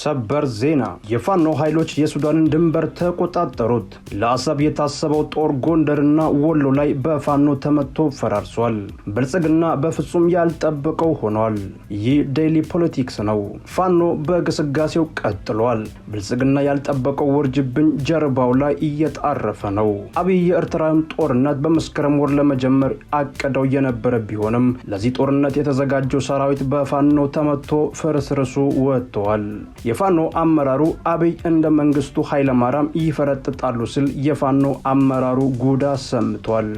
ሰበር ዜና የፋኖ ኃይሎች የሱዳንን ድንበር ተቆጣጠሩት። ለአሰብ የታሰበው ጦር ጎንደርና ወሎ ላይ በፋኖ ተመቶ ፈራርሷል። ብልጽግና በፍጹም ያልጠበቀው ሆኗል። ይህ ዴይሊ ፖለቲክስ ነው። ፋኖ በግስጋሴው ቀጥሏል። ብልጽግና ያልጠበቀው ውርጅብኝ ጀርባው ላይ እየጣረፈ ነው። አብይ የኤርትራን ጦርነት በመስከረም ወር ለመጀመር አቀደው የነበረ ቢሆንም ለዚህ ጦርነት የተዘጋጀው ሰራዊት በፋኖ ተመቶ ፍርስርሱ ወጥቷል። የፋኖ አመራሩ አብይ እንደ መንግስቱ ኃይለማርያም ይፈረጥጣሉ ሲል የፋኖ አመራሩ ጉዳ ሰምቷል።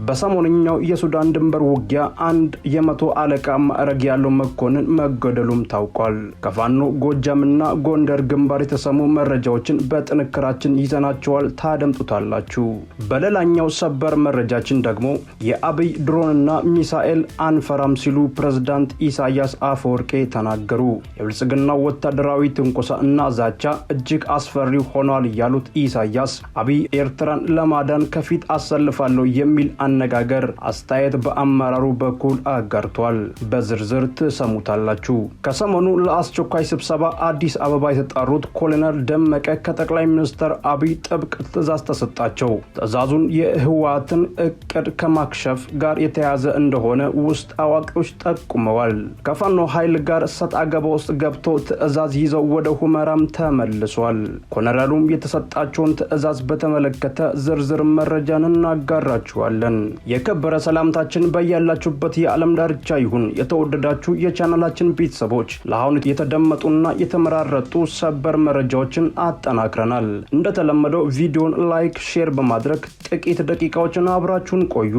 በሰሞንኛው የሱዳን ድንበር ውጊያ አንድ የመቶ አለቃ ማዕረግ ያለው መኮንን መገደሉም ታውቋል። ከፋኖ ጎጃምና ጎንደር ግንባር የተሰሙ መረጃዎችን በጥንክራችን ይዘናቸዋል፣ ታደምጡታላችሁ። በሌላኛው ሰበር መረጃችን ደግሞ የአብይ ድሮንና ሚሳኤል አንፈራም ሲሉ ፕሬዝዳንት ኢሳያስ አፈወርቄ ተናገሩ። የብልጽግናው ወታደራዊ ትንኮሳ እና ዛቻ እጅግ አስፈሪ ሆኗል ያሉት ኢሳያስ አብይ ኤርትራን ለማዳን ከፊት አሰልፋለሁ የሚል አነጋገር አስተያየት በአመራሩ በኩል አጋርቷል። በዝርዝር ትሰሙታላችሁ። ከሰሞኑ ለአስቸኳይ ስብሰባ አዲስ አበባ የተጣሩት ኮሎኔል ደመቀ ከጠቅላይ ሚኒስትር አብይ ጥብቅ ትዕዛዝ ተሰጣቸው። ትዕዛዙን የህወሓትን እቅድ ከማክሸፍ ጋር የተያያዘ እንደሆነ ውስጥ አዋቂዎች ጠቁመዋል። ከፋኖ ኃይል ጋር ሰጥ አገባ ውስጥ ገብቶ ትዕዛዝ ይዘው ወደ ሁመራም ተመልሷል። ኮሎኔሉም የተሰጣቸውን ትዕዛዝ በተመለከተ ዝርዝር መረጃን እናጋራችኋለን። የከበረ ሰላምታችን በያላችሁበት የዓለም ዳርቻ ይሁን። የተወደዳችሁ የቻናላችን ቤተሰቦች ለአሁኑ የተደመጡና የተመራረጡ ሰበር መረጃዎችን አጠናክረናል። እንደተለመደው ቪዲዮን ላይክ፣ ሼር በማድረግ ጥቂት ደቂቃዎችን አብራችሁን ቆዩ።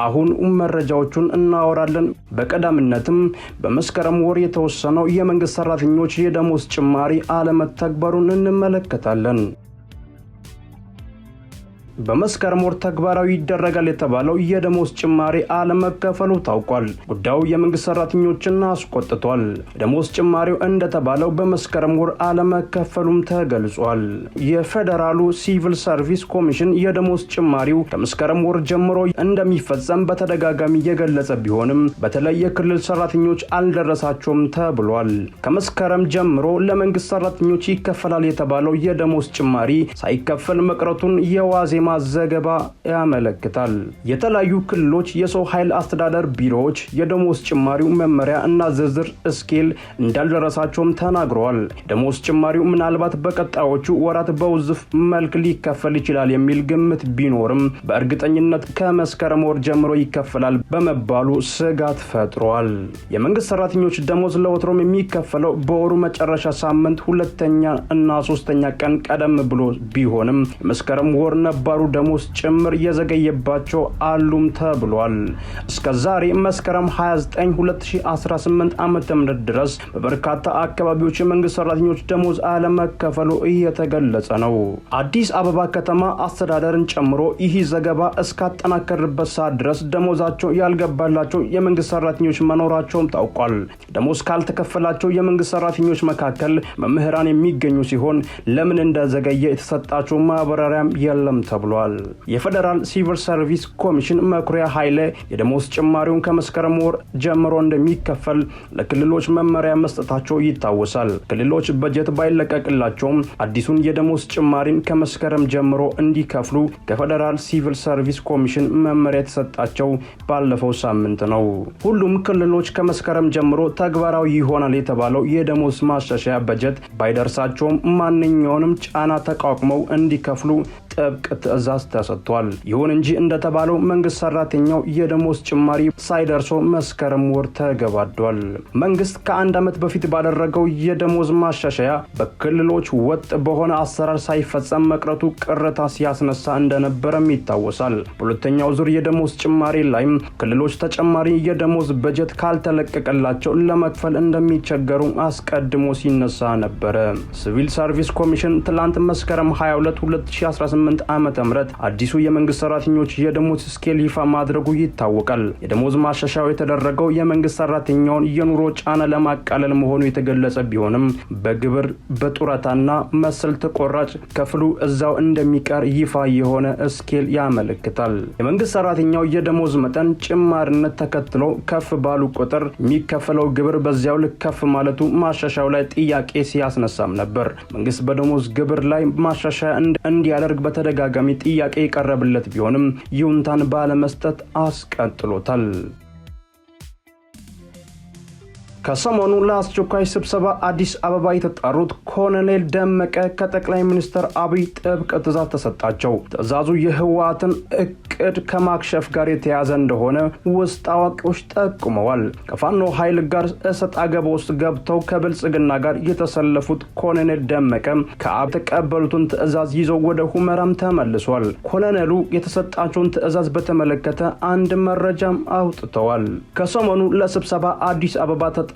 አሁን መረጃዎቹን እናወራለን። በቀዳሚነትም በመስከረም ወር የተወሰነው የመንግስት ሰራተኞች የደሞዝ ጭማሪ አለመተግበሩን እንመለከታለን። በመስከረም ወር ተግባራዊ ይደረጋል የተባለው የደሞዝ ጭማሪ አለመከፈሉ ታውቋል። ጉዳዩ የመንግስት ሰራተኞችን አስቆጥቷል። ደሞዝ ጭማሪው እንደተባለው በመስከረም ወር አለመከፈሉም ተገልጿል። የፌደራሉ ሲቪል ሰርቪስ ኮሚሽን የደሞዝ ጭማሪው ከመስከረም ወር ጀምሮ እንደሚፈጸም በተደጋጋሚ የገለጸ ቢሆንም በተለይ የክልል ሰራተኞች አልደረሳቸውም ተብሏል። ከመስከረም ጀምሮ ለመንግስት ሰራተኞች ይከፈላል የተባለው የደሞዝ ጭማሪ ሳይከፈል መቅረቱን የዋዜማ ዘገባ ያመለክታል። የተለያዩ ክልሎች የሰው ኃይል አስተዳደር ቢሮዎች የደሞዝ ጭማሪው መመሪያ እና ዝርዝር ስኬል እንዳልደረሳቸውም ተናግረዋል። ደሞዝ ጭማሪው ምናልባት በቀጣዮቹ ወራት በውዝፍ መልክ ሊከፈል ይችላል የሚል ግምት ቢኖርም በእርግጠኝነት ከመስከረም ወር ጀምሮ ይከፈላል በመባሉ ስጋት ፈጥሯል። የመንግስት ሰራተኞች ደሞዝ ለወትሮም የሚከፈለው በወሩ መጨረሻ ሳምንት ሁለተኛ እና ሶስተኛ ቀን ቀደም ብሎ ቢሆንም የመስከረም ወር ነባሩ ደሞዝ ጭምር የዘገየባቸው አሉም ተብሏል። እስከ ዛሬ መስከረም 29 2018 ዓ.ም ድረስ በበርካታ አካባቢዎች የመንግስት ሰራተኞች ደሞዝ አለመከፈሉ እየተገለጸ ነው። አዲስ አበባ ከተማ አስተዳደርን ጨምሮ ይህ ዘገባ እስካጠናከረበት ሰዓት ድረስ ደሞዛቸው ያልገባላቸው የመንግስት ሰራተኞች መኖራቸውም ታውቋል። ደሞዝ ካልተከፈላቸው የመንግስት ሰራተኞች መካከል መምህራን የሚገኙ ሲሆን ለምን እንደዘገየ የተሰጣቸው ማብራሪያም የለም ተብሏል። የፌደራል ሲቪል ሰርቪስ ኮሚሽን መኩሪያ ኃይለ የደሞዝ ጭማሪውን ከመስከረም ወር ጀምሮ እንደሚከፈል ለክልሎች መመሪያ መስጠታቸው ይታወሳል። ክልሎች በጀት ባይለቀቅላቸውም አዲሱን የደሞዝ ጭማሪን ከመስከረም ጀምሮ እንዲከፍሉ ከፌደራል ሲቪል ሰርቪስ ኮሚሽን መመሪያ የተሰጣቸው ባለፈው ሳምንት ነው። ሁሉም ክልሎች ከመስከረም ጀምሮ ተግባራዊ ይሆናል የተባለው የደሞዝ ማሻሻያ በጀት ባይደርሳቸውም ማንኛውንም ጫና ተቋቁመው እንዲከፍሉ ጥብቅ ትዕዛዝ ተሰጥቷል። ይሁን እንጂ እንደተባለው መንግስት ሰራተኛው የደሞዝ ጭማሪ ሳይደርሶ መስከረም ወር ተገባዷል። መንግስት ከአንድ ዓመት በፊት ባደረገው የደሞዝ ማሻሻያ በክልሎች ወጥ በሆነ አሰራር ሳይፈጸም መቅረቱ ቅሬታ ሲያስነሳ እንደነበረም ይታወሳል። በሁለተኛው ዙር የደሞዝ ጭማሪ ላይም ክልሎች ተጨማሪ የደሞዝ በጀት ካልተለቀቀላቸው ለመክፈል እንደሚቸገሩ አስቀድሞ ሲነሳ ነበረ። ሲቪል ሰርቪስ ኮሚሽን ትላንት መስከረም 22 2018 2018 ዓመተ ምህረት አዲሱ የመንግስት ሰራተኞች የደሞዝ ስኬል ይፋ ማድረጉ ይታወቃል። የደሞዝ ማሻሻያው የተደረገው የመንግስት ሰራተኛውን የኑሮ ጫና ለማቃለል መሆኑ የተገለጸ ቢሆንም በግብር በጡረታና መሰል ተቆራጭ ከፍሉ እዛው እንደሚቀር ይፋ የሆነ ስኬል ያመለክታል። የመንግስት ሰራተኛው የደሞዝ መጠን ጭማሪነት ተከትሎ ከፍ ባሉ ቁጥር የሚከፈለው ግብር በዚያው ልክ ከፍ ማለቱ ማሻሻያው ላይ ጥያቄ ሲያስነሳም ነበር። መንግስት በደሞዝ ግብር ላይ ማሻሻያ እንዲያደርግ በተደጋጋሚ ጥያቄ የቀረበለት ቢሆንም ይሁንታን ባለመስጠት አስቀጥሎታል። ከሰሞኑ ለአስቸኳይ ስብሰባ አዲስ አበባ የተጣሩት ኮሎኔል ደመቀ ከጠቅላይ ሚኒስትር አብይ ጥብቅ ትዕዛዝ ተሰጣቸው። ትዕዛዙ የህወሓትን እቅድ ከማክሸፍ ጋር የተያዘ እንደሆነ ውስጥ አዋቂዎች ጠቁመዋል። ከፋኖ ኃይል ጋር እሰጥ አገባ ውስጥ ገብተው ከብልጽግና ጋር የተሰለፉት ኮሎኔል ደመቀ ከአብይ የተቀበሉትን ትዕዛዝ ይዘው ወደ ሁመራም ተመልሷል። ኮሎኔሉ የተሰጣቸውን ትዕዛዝ በተመለከተ አንድ መረጃም አውጥተዋል። ከሰሞኑ ለስብሰባ አዲስ አበባ ተጠርተዋል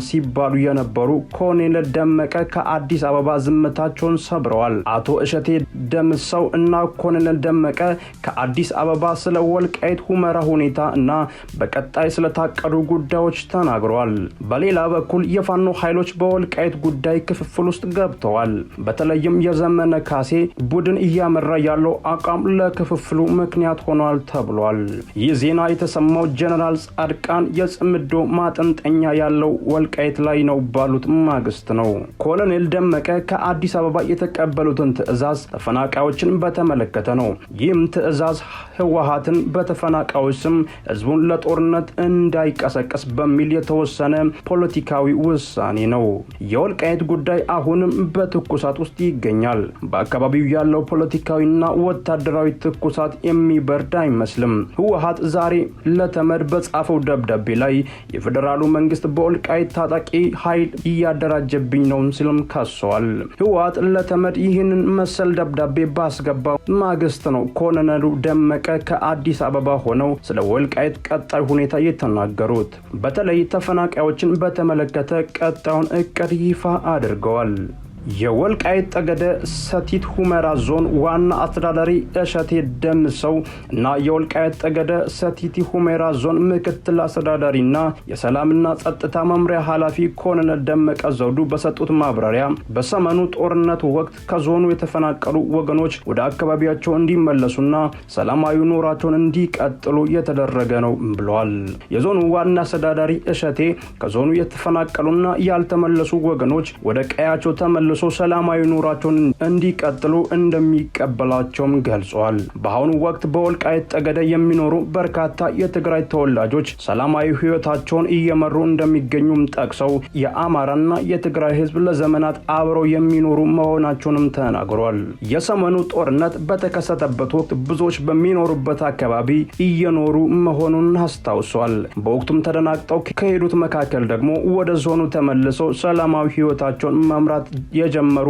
ሲባሉ የነበሩ ኮሎኔል ደመቀ ከአዲስ አበባ ዝምታቸውን ሰብረዋል። አቶ እሸቴ ደምሰው እና ኮሎኔል ደመቀ ከአዲስ አበባ ስለ ወልቃይት ሁመራ ሁኔታ እና በቀጣይ ስለታቀዱ ጉዳዮች ተናግረዋል። በሌላ በኩል የፋኖ ኃይሎች በወልቃይት ጉዳይ ክፍፍል ውስጥ ገብተዋል። በተለይም የዘመነ ካሴ ቡድን እያመራ ያለው አቋም ለክፍፍሉ ምክንያት ሆኗል ተብሏል። ይህ ዜና የተሰማው ጀነራል ጻድቃን የጽምዶ ማጠንጠኛ ያለው ወልቃይት ላይ ነው ባሉት ማግስት ነው። ኮሎኔል ደመቀ ከአዲስ አበባ የተቀበሉትን ትዕዛዝ ተፈናቃዮችን በተመለከተ ነው። ይህም ትዕዛዝ ህወሓትን በተፈናቃዮች ስም ህዝቡን ለጦርነት እንዳይቀሰቀስ በሚል የተወሰነ ፖለቲካዊ ውሳኔ ነው። የወልቃይት ጉዳይ አሁንም በትኩሳት ውስጥ ይገኛል። በአካባቢው ያለው ፖለቲካዊና ወታደራዊ ትኩሳት የሚበርድ አይመስልም። ህወሓት ዛሬ ለተመድ በጻፈው ደብዳቤ ላይ የፌዴራሉ መንግስት በወልቃይት ታጣቂ ኃይል እያደራጀብኝ ነው ሲልም ከሷል። ህወሓት ለተመድ ይህንን መሰል ደብዳቤ ባስገባው ማግስት ነው ኮሎኔሉ ደመቀ ከአዲስ አበባ ሆነው ስለ ወልቃይት ቀጣይ ሁኔታ የተናገሩት። በተለይ ተፈናቃዮችን በተመለከተ ቀጣዩን እቅድ ይፋ አድርገዋል። የወልቃይት ጠገደ ሰቲት ሁመራ ዞን ዋና አስተዳዳሪ እሸቴ ደምሰው እና የወልቃይት ጠገደ ሰቲት ሁመራ ዞን ምክትል አስተዳዳሪና የሰላምና ጸጥታ መምሪያ ኃላፊ ኮሎኔል ደመቀ ዘውዱ በሰጡት ማብራሪያ በሰሞኑ ጦርነት ወቅት ከዞኑ የተፈናቀሉ ወገኖች ወደ አካባቢያቸው እንዲመለሱና ሰላማዊ ኑሯቸውን እንዲቀጥሉ የተደረገ ነው ብለዋል። የዞኑ ዋና አስተዳዳሪ እሸቴ ከዞኑ የተፈናቀሉና ያልተመለሱ ወገኖች ወደ ቀያቸው ተመለሱ ሰላማዊ ኑሯቸውን እንዲቀጥሉ እንደሚቀበላቸውም ገልጸዋል። በአሁኑ ወቅት በወልቃይት ጠገደ የሚኖሩ በርካታ የትግራይ ተወላጆች ሰላማዊ ህይወታቸውን እየመሩ እንደሚገኙም ጠቅሰው የአማራና የትግራይ ህዝብ ለዘመናት አብረው የሚኖሩ መሆናቸውንም ተናግሯል። የሰሞኑ ጦርነት በተከሰተበት ወቅት ብዙዎች በሚኖሩበት አካባቢ እየኖሩ መሆኑን አስታውሷል። በወቅቱም ተደናግጠው ከሄዱት መካከል ደግሞ ወደ ዞኑ ተመልሰው ሰላማዊ ህይወታቸውን መምራት የጀመሩ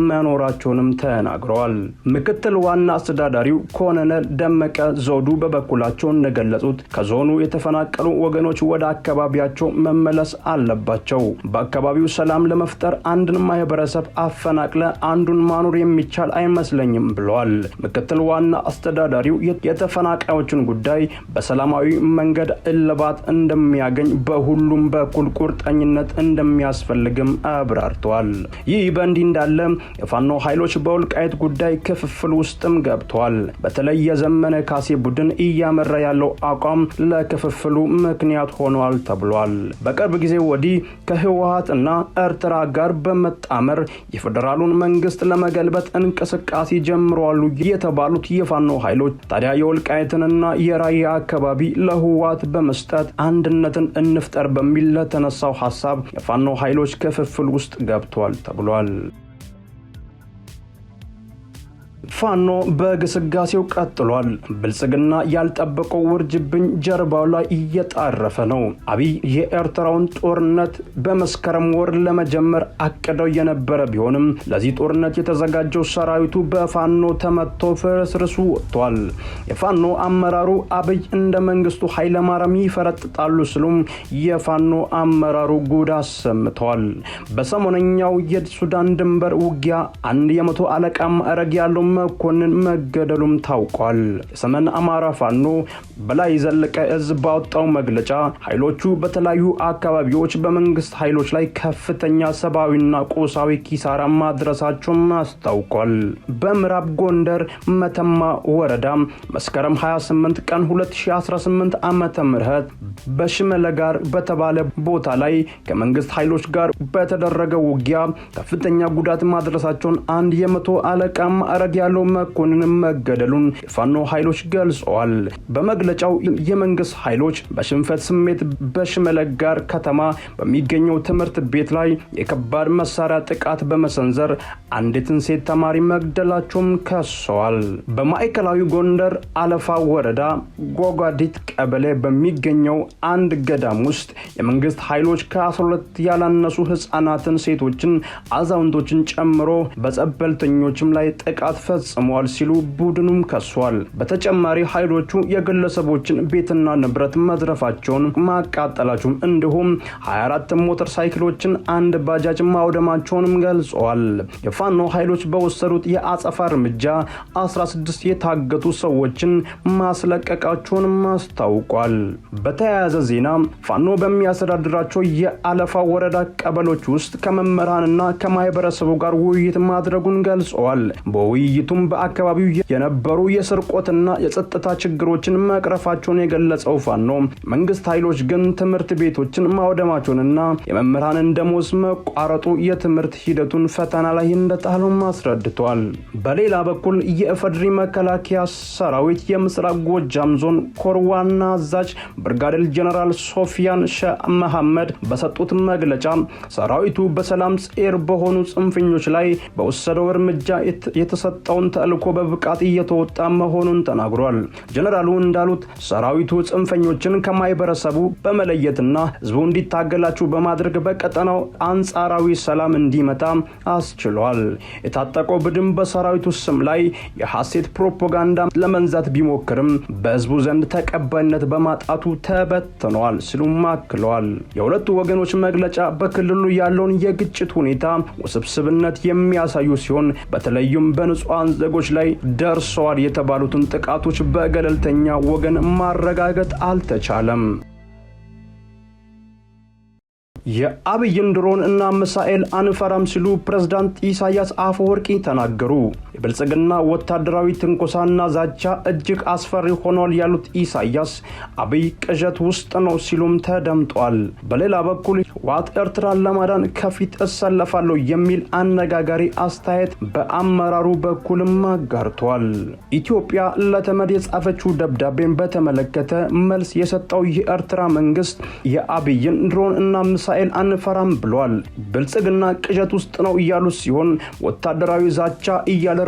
መኖራቸውንም ተናግረዋል። ምክትል ዋና አስተዳዳሪው ኮሎኔል ደመቀ ዘውዱ በበኩላቸው እንደገለጹት ከዞኑ የተፈናቀሉ ወገኖች ወደ አካባቢያቸው መመለስ አለባቸው። በአካባቢው ሰላም ለመፍጠር አንድን ማህበረሰብ አፈናቅለ አንዱን ማኖር የሚቻል አይመስለኝም ብለዋል። ምክትል ዋና አስተዳዳሪው የተፈናቃዮችን ጉዳይ በሰላማዊ መንገድ እልባት እንደሚያገኝ በሁሉም በኩል ቁርጠኝነት እንደሚያስፈልግም አብራርተዋል። ይህ በእንዲህ እንዳለ የፋኖ ኃይሎች በወልቃይት ጉዳይ ክፍፍል ውስጥም ገብተዋል። በተለይ የዘመነ ካሴ ቡድን እያመራ ያለው አቋም ለክፍፍሉ ምክንያት ሆኗል ተብሏል። በቅርብ ጊዜ ወዲህ ከህወሓት እና ኤርትራ ጋር በመጣመር የፌዴራሉን መንግስት ለመገልበጥ እንቅስቃሴ ጀምረዋል የተባሉት የፋኖ ኃይሎች ታዲያ የወልቃይትንና የራያ አካባቢ ለህወሓት በመስጠት አንድነትን እንፍጠር በሚል ለተነሳው ሐሳብ የፋኖ ኃይሎች ክፍፍል ውስጥ ገብተዋል ተብሏል። ፋኖ በግስጋሴው ቀጥሏል። ብልጽግና ያልጠበቀው ውርጅብኝ ጀርባው ላይ እየጣረፈ ነው። አብይ የኤርትራውን ጦርነት በመስከረም ወር ለመጀመር አቅደው የነበረ ቢሆንም ለዚህ ጦርነት የተዘጋጀው ሰራዊቱ በፋኖ ተመቶ ፍርስርሱ ወጥቷል። የፋኖ አመራሩ አብይ እንደ መንግስቱ ኃይለማርያም ይፈረጥጣሉ ሲሉም የፋኖ አመራሩ ጉድ አሰምተዋል። በሰሞነኛው የሱዳን ድንበር ውጊያ አንድ የመቶ አለቃ ማዕረግ ያለው መኮንን መገደሉም ታውቋል። የሰሜን አማራ ፋኖ በላይ ዘለቀ እዝ ባወጣው መግለጫ ኃይሎቹ በተለያዩ አካባቢዎች በመንግስት ኃይሎች ላይ ከፍተኛ ሰብአዊና ቁሳዊ ኪሳራ ማድረሳቸውን አስታውቋል። በምዕራብ ጎንደር መተማ ወረዳ መስከረም 28 ቀን 2018 ዓመተ ምህረት በሽመለጋር በተባለ ቦታ ላይ ከመንግስት ኃይሎች ጋር በተደረገ ውጊያ ከፍተኛ ጉዳት ማድረሳቸውን አንድ የመቶ አለቃ ማዕረግ ያለው መኮንን መገደሉን የፋኖ ኃይሎች ገልጸዋል። በመግለጫው የመንግስት ኃይሎች በሽንፈት ስሜት በሽመለጋር ከተማ በሚገኘው ትምህርት ቤት ላይ የከባድ መሳሪያ ጥቃት በመሰንዘር አንዲትን ሴት ተማሪ መግደላቸውን ከሰዋል። በማዕከላዊ ጎንደር አለፋ ወረዳ ጓጓዲት ቀበሌ በሚገኘው አንድ ገዳም ውስጥ የመንግስት ኃይሎች ከ12 ያላነሱ ህፃናትን፣ ሴቶችን፣ አዛውንቶችን ጨምሮ በጸበልተኞችም ላይ ጥቃት ፈጽመዋል ሲሉ ቡድኑም ከሷል። በተጨማሪ ኃይሎቹ የግለሰቦችን ቤትና ንብረት መዝረፋቸውን፣ ማቃጠላቸውን እንዲሁም 24 ሞተር ሳይክሎችን፣ አንድ ባጃጅ ማውደማቸውንም ገልጸዋል። የፋኖ ኃይሎች በወሰዱት የአጸፋ እርምጃ 16 የታገቱ ሰዎችን ማስለቀቃቸውን አስታውቋል። በተያያዘ ዜና ፋኖ በሚያስተዳድራቸው የአለፋ ወረዳ ቀበሎች ውስጥ ከመምህራንና ከማህበረሰቡ ጋር ውይይት ማድረጉን ገልጸዋል። በውይይቱም በአካባቢው የነበሩ የስርቆትና የጸጥታ ችግሮችን መቅረፋቸውን የገለጸው ፋኖ መንግስት ኃይሎች ግን ትምህርት ቤቶችን ማውደማቸውንና የመምህራንን ደሞዝ መቋረጡ የትምህርት ሂደቱን ፈተና ላይ እንደጣለው አስረድቷል። በሌላ በኩል የኢፌዴሪ መከላከያ ሰራዊት የምስራቅ ጎጃም ዞን ኮር ዋና አዛዥ ብርጋዴር ጀነራል ሶፊያን ሼህ መሐመድ በሰጡት መግለጫ ሰራዊቱ በሰላም ጸር በሆኑ ጽንፈኞች ላይ በወሰደው እርምጃ የተሰጠውን ተልዕኮ በብቃት እየተወጣ መሆኑን ተናግሯል። ጀነራሉ እንዳሉት ሰራዊቱ ጽንፈኞችን ከማህበረሰቡ በመለየትና ህዝቡ እንዲታገላቸው በማድረግ በቀጠናው አንጻራዊ ሰላም እንዲመጣ አስችሏል። የታጠቀው ቡድን በሰራዊቱ ስም ላይ የሐሰት ፕሮፓጋንዳ ለመንዛት ቢሞክርም በህዝቡ ዘንድ ተቀባይነት በማጣቱ ተበትኗል ሲሉም አክለዋል። የሁለቱ ወገኖች መግለጫ በክልሉ ያለውን የግጭት ሁኔታ ውስብስብነት የሚያሳዩ ሲሆን በተለይም በንጹሃን ዜጎች ላይ ደርሰዋል የተባሉትን ጥቃቶች በገለልተኛ ወገን ማረጋገጥ አልተቻለም። የአብይን ድሮን እና ሚሳኤል አንፈራም ሲሉ ፕሬዝዳንት ኢሳያስ አፈወርቂ ተናገሩ። የብልጽግና ወታደራዊ ትንኮሳና ዛቻ እጅግ አስፈሪ ሆኗል ያሉት ኢሳያስ አብይ ቅዠት ውስጥ ነው ሲሉም ተደምጧል። በሌላ በኩል ህወሓት ኤርትራን ለማዳን ከፊት እሰለፋለሁ የሚል አነጋጋሪ አስተያየት በአመራሩ በኩልም አጋርቷል። ኢትዮጵያ ለተመድ የጻፈችው ደብዳቤን በተመለከተ መልስ የሰጠው የኤርትራ መንግስት የአብይን ድሮን እና ሚሳኤል አንፈራም ብሏል። ብልጽግና ቅዠት ውስጥ ነው እያሉ ሲሆን ወታደራዊ ዛቻ እያደረገብኝም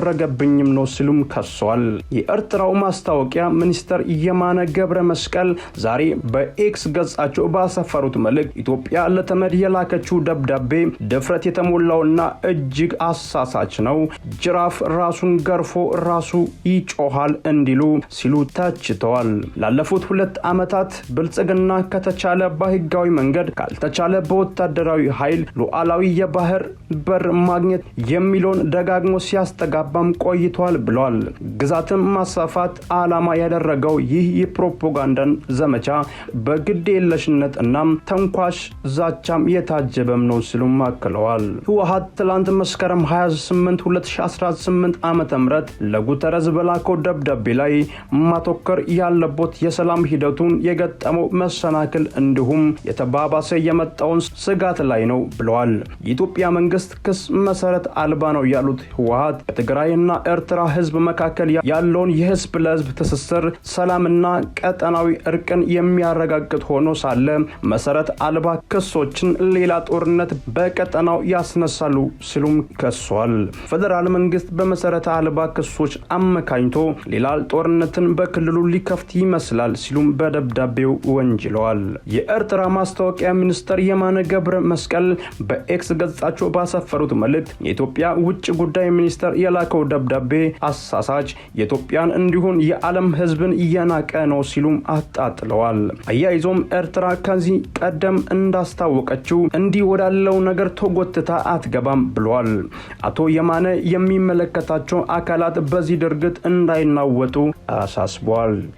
ነው ሲሉም ከሷል። የኤርትራው ማስታወቂያ ሚኒስተር የማነ ገብረ መስቀል ዛሬ በኤክስ ገጻቸው ባሰፈሩት መልእክት ኢትዮጵያ ለተመድ የላከችው ደብዳቤ ድፍረት የተሞላውና እጅግ አሳሳች ነው፣ ጅራፍ ራሱን ገርፎ ራሱ ይጮሃል እንዲሉ ሲሉ ተችተዋል። ላለፉት 2 ዓመታት ብልጽግና ከተቻለ በህጋዊ መንገድ ካልተቻለ በወታደራዊ ኃይል ሉዓላዊ የባህር በር ማግኘት የሚለውን ደጋግሞ ሲያስተጋባም ቆይቷል ብሏል። ግዛትን ማስፋፋት ዓላማ ያደረገው ይህ የፕሮፓጋንዳን ዘመቻ በግዴለሽነት እና ተንኳሽ ዛቻም የታጀበም ነው ሲሉም አክለዋል። ህወሓት ትላንት መስከረም 28 2018 ዓ.ም ለጉተረዝ በላከው ደብዳቤ ላይ ማተኮር ያለበት የሰላም ሂደቱን የገጠመው መሰናክል እንዲሁም የተባባሰ የመጣውን ስጋት ላይ ነው ብለዋል። የኢትዮጵያ መንግስት ክስ መሰረት አልባ ነው ያሉት ህወሓት በትግራይና ኤርትራ ህዝብ መካከል ያለውን የህዝብ ለህዝብ ትስስር ሰላምና ቀጠናዊ እርቅን የሚያረጋግጥ ሆኖ ሳለ መሰረት አልባ ክሶችን ሌላ ጦርነት በቀጠናው ያስነሳሉ ሲሉም ከሷል። ፌደራል መንግስት በመሰረት አልባ ክሶች አመካኝቶ ሌላ ጦርነትን በክልሉ ሊከፍት ይመስላል ሲሉም በደብዳቤው ወንጅለዋል። የኤርትራ ማስታወቂያ ሚኒስተር የማነ ገብረ መስቀል በኤክስ ገጻቸው ባሰፈሩት መልእክት የኢትዮጵያ ውጭ ጉዳይ ሚኒስተር የላከው ደብዳቤ አሳሳች የኢትዮጵያን እንዲሁን የዓለም ህዝብን እያናቀ ነው ሲሉም አጣጥለዋል። አያይዞም ኤርትራ ከዚህ ቀደም እንዳስታወቀችው እንዲህ ወዳለው ነገር ተጎትታ አትገባም ብለዋል። አቶ የማነ የሚመለከታቸው አካላት በዚህ ድርጊት እንዳይናወጡ አሳስበዋል።